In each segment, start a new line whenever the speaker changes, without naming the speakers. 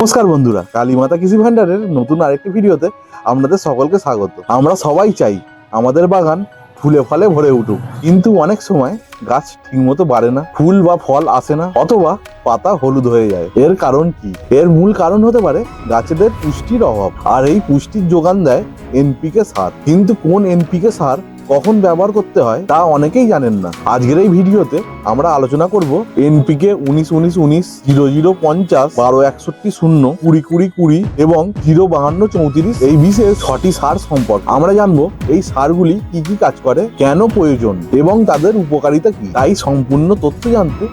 নমস্কার বন্ধুরা, কালীমাতা কৃষি ভান্ডারের নতুন আরেকটি ভিডিওতে আপনাদের সকলকে স্বাগত। আমরা সবাই চাই আমাদের বাগান ফুলে ফলে ভরে উঠুক, কিন্তু অনেক সময় গাছ ঠিকমতো বাড়ে না, ফুল বা ফল আসে না, অথবা পাতা হলুদ হয়ে যায়। এর কারণ কি? এর মূল কারণ হতে পারে গাছেদের পুষ্টির অভাব। আর এই পুষ্টির যোগান দেয় এনপিকে সার। কিন্তু কোন এনপিকে সার কখন ব্যবহার করতে হয় তা অনেকেই জানেন না। আজকের এই ভিডিওতে আমরা আলোচনা করব এনপিকে 19-19-19 00-50 12-61-0 20-20-20 এবং 0-52-34 এই বিশেষ 6টি সার সম্পর্কে আমরা জানবো এই সারগুলি কি কি কাজ করে, কেন প্রয়োজন এবং তাদের উপকারিতা কি। তাই সম্পূর্ণ তথ্য জানতে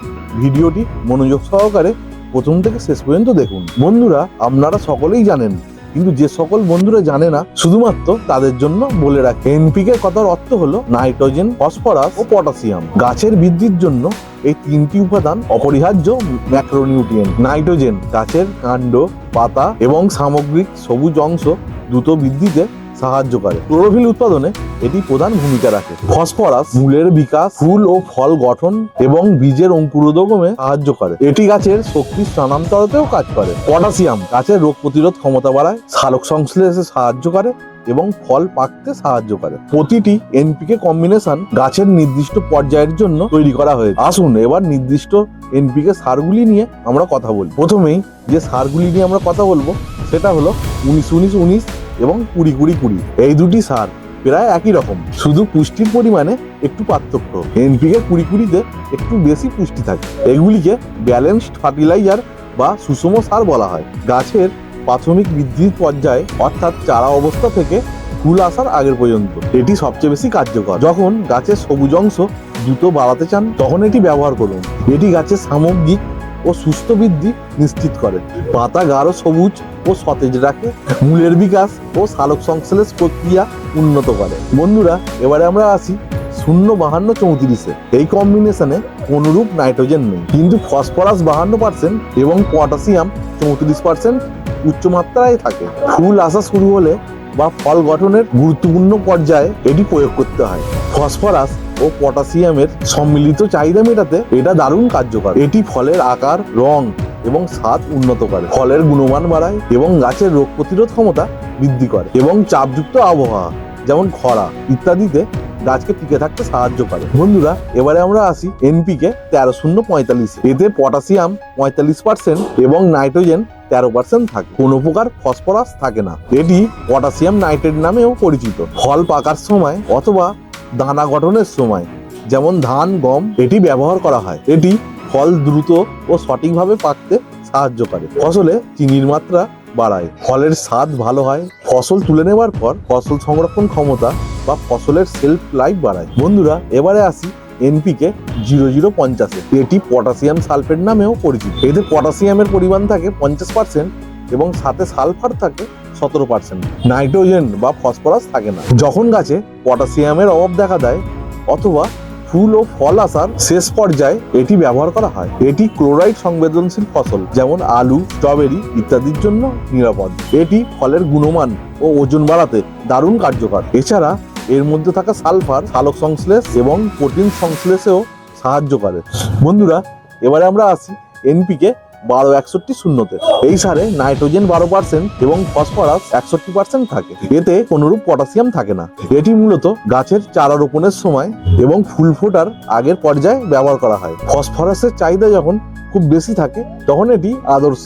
ভিডিওটি মনোযোগ সহকারে প্রথম থেকে শেষ পর্যন্ত দেখুন। বন্ধুরা, আপনারা সকলেই জানেন, কিন্তু যে সকল বন্ধুরা জানে না শুধুমাত্র তাদের জন্য বলে রাখে। এনপিকে কথার অর্থ হলো নাইট্রোজেন, ফসফরাস ও পটাশিয়াম। গাছের বৃদ্ধির জন্য এই তিনটি উপাদান অপরিহার্য ম্যাক্রোনিউট্রিয়েন্ট। নাইট্রোজেন গাছের কাণ্ড, পাতা এবং সামগ্রিক সবুজ অংশ দ্রুত বৃদ্ধিতে সাহায্য করে। ক্লোরোফিল উৎপাদনে এটি প্রধান ভূমিকা রাখে। ফসফরাস মূলের বিকাশ, ফুল ও ফল গঠন এবং বীজের অঙ্কুরোদ্গমে সাহায্য করে। এটি গাছের শক্তি স্থানান্তরতেও কাজ করে। পটাশিয়াম গাছের রোগ প্রতিরোধ ক্ষমতা বাড়ায়, সালোক সংশ্লেষে সাহায্য করে এবং ফল পাকতে সাহায্য করে। প্রতিটি এনপিকে কম্বিনেশন গাছের নির্দিষ্ট পর্যায়ের জন্য তৈরি করা হয়েছে। আসুন এবার নির্দিষ্ট এনপিকে সারগুলি নিয়ে আমরা কথা বলি। প্রথমেই যে সারগুলি নিয়ে আমরা কথা বলবো সেটা হলো 19-19-19 এবং 20-20-20। এই দুটি সার প্রায় একই রকম, শুধু পুষ্টির পরিমাণে একটু পার্থক্য। এনপিকে 20-20-তে একটু বেশি পুষ্টি থাকে। এগুলিকে ব্যালেন্সড ফার্টিলাইজার বা সুষম সার বলা হয়। গাছের প্রাথমিক বৃদ্ধির পর্যায়ে অর্থাৎ চারা অবস্থা থেকে ফুল আসার আগের পর্যন্ত এটি সবচেয়ে বেশি কার্যকর। যখন গাছের সবুজ অংশ দ্রুত বাড়াতে চান তখন এটি ব্যবহার করুন। এটি গাছের সামগ্রিক ও সুস্থ বৃদ্ধি নিশ্চিত করে, পাতা গাঢ় সবুজ ও সতেজ রাখে, মূলের বিকাশ ও সালোক সংশ্লেষ প্রক্রিয়া উন্নত করে। বন্ধুরা, এবারে আমরা আসি 0-52-34-এ। এই কম্বিনেশনে কোনরূপ নাইট্রোজেন নেই, কিন্তু ফসফরাস 52% এবং পটাশিয়াম 34% উচ্চ মাত্রায় থাকে। ফুল আসা শুরু হলে বা ফল গঠনের গুরুত্বপূর্ণ পর্যায়ে এটি প্রয়োগ করতে হয়। ফসফরাস ও পটাশিয়ামের সম্মিলিত চাহিদা মেটাতে এটা দারুণ কার্যকর। এটি ফলের আকার, রং এবং স্বাদ উন্নত করে, ফলের গুণমান বাড়ায় এবং গাছের রোগ প্রতিরোধ ক্ষমতা বৃদ্ধি করে এবং চাপযুক্ত আবহাওয়া যেমন খরা ইত্যাদিতে গাছকে টিকে থাকতে সাহায্য করে। বন্ধুরা, এবারে আমরা আসি এনপিকে 13-0-45। এতে পটাশিয়াম 45% এবং নাইট্রোজেন 13% থাকে। কোনো প্রকার ফসফরাস থাকে না। এটি পটাশিয়াম নাইট্রেট নামেও পরিচিত। ফল পাকার সময় অথবা দানা গঠনের সময়, যেমন ধান, গম, এটি ব্যবহার করা হয়। এটি ফল দ্রুত ও সঠিকভাবে পাকতে সাহায্য করে। ফসলে চিনির মাত্রা বাড়ায়, ফলের স্বাদ ভালো হয়, ফসল তুলে নেবার পর ফসল সংরক্ষণ ক্ষমতা বা ফসলের সেলফ লাইফ বাড়ায়। বন্ধুরা, এবারে আসি এনপিকে 00-50-এ। এটি পটাশিয়াম সালফেট নামেও পরিচিত। এতে পটাশিয়ামের পরিমাণ থাকে 50% এবং সাথে সালফার থাকে 17%। নাইট্রোজেন বা ফসফরাস থাকে না। যখন গাছে পটাশিয়ামের অভাব দেখা দেয় অথবা ফুল ও ফল আসার শেষ পর্যায়ে এটি ব্যবহার করা হয়। এটি ক্লোরাইড সংবেদনশীল ফসল যেমন আলু, স্ট্রবেরি ইত্যাদির জন্য নিরাপদ। এটি ফলের গুণমান ও ওজন বাড়াতে দারুণ কার্যকর। এছাড়া এর মধ্যে থাকা সালফার সালোক সংশ্লেষ এবং প্রোটিন সংশ্লেষেও সাহায্য করে। বন্ধুরা, এবারে আমরা আসি এনপিকে 12-61-0-তে। এই সারে নাইট্রোজেন 12% এবং ফসফরাস 61% থাকে। এতে কোনরূপ পটাশিয়াম থাকে না। এটি মূলত গাছের চারা রোপণের সময় এবং ফুল ফোটার আগের পর্যায়ে ব্যবহার করা হয়। ফসফরাসের চাহিদা যখন খুব বেশি থাকে তখন এটি আদর্শ।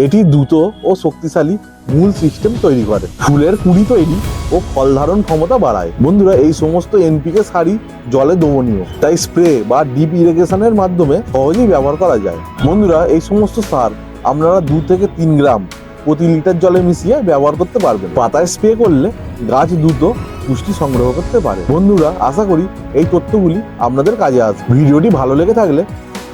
এটি দ্রুত ও শক্তিশালী মূল সিস্টেম তৈরি করে, ফুলের কুঁড়ি তৈরি ও ফল ধারণ ক্ষমতা বাড়ায়। বন্ধুরা, এই সমস্ত এনপিকে সারই জলে দ্রবণীয়, তাই স্প্রে বা ডিপ ইরিগেশনের মাধ্যমে সহজেই ব্যবহার করা যায়। বন্ধুরা, এই সমস্ত সার আপনারা 2 থেকে 3 গ্রাম প্রতি লিটার জলে মিশিয়ে ব্যবহার করতে পারবেন। পাতায় স্প্রে করলে গাছ দ্রুত পুষ্টি সংগ্রহ করতে পারে। বন্ধুরা, আশা করি এই তথ্যগুলি আপনাদের কাজে আসবে। ভিডিওটি ভালো লেগে থাকলে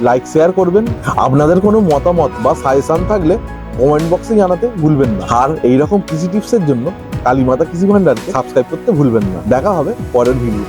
লাইক, শেয়ার করবেন। আপনাদের কোনো মতামত বা সাজেশন থাকলে কমেন্ট বক্সে জানাতে ভুলবেন না। আর এইরকম কৃষি টিপসের জন্য কালীমাতা কৃষি ভান্ডারকে সাবস্ক্রাইব করতে ভুলবেন না। দেখা হবে পরের ভিডিও।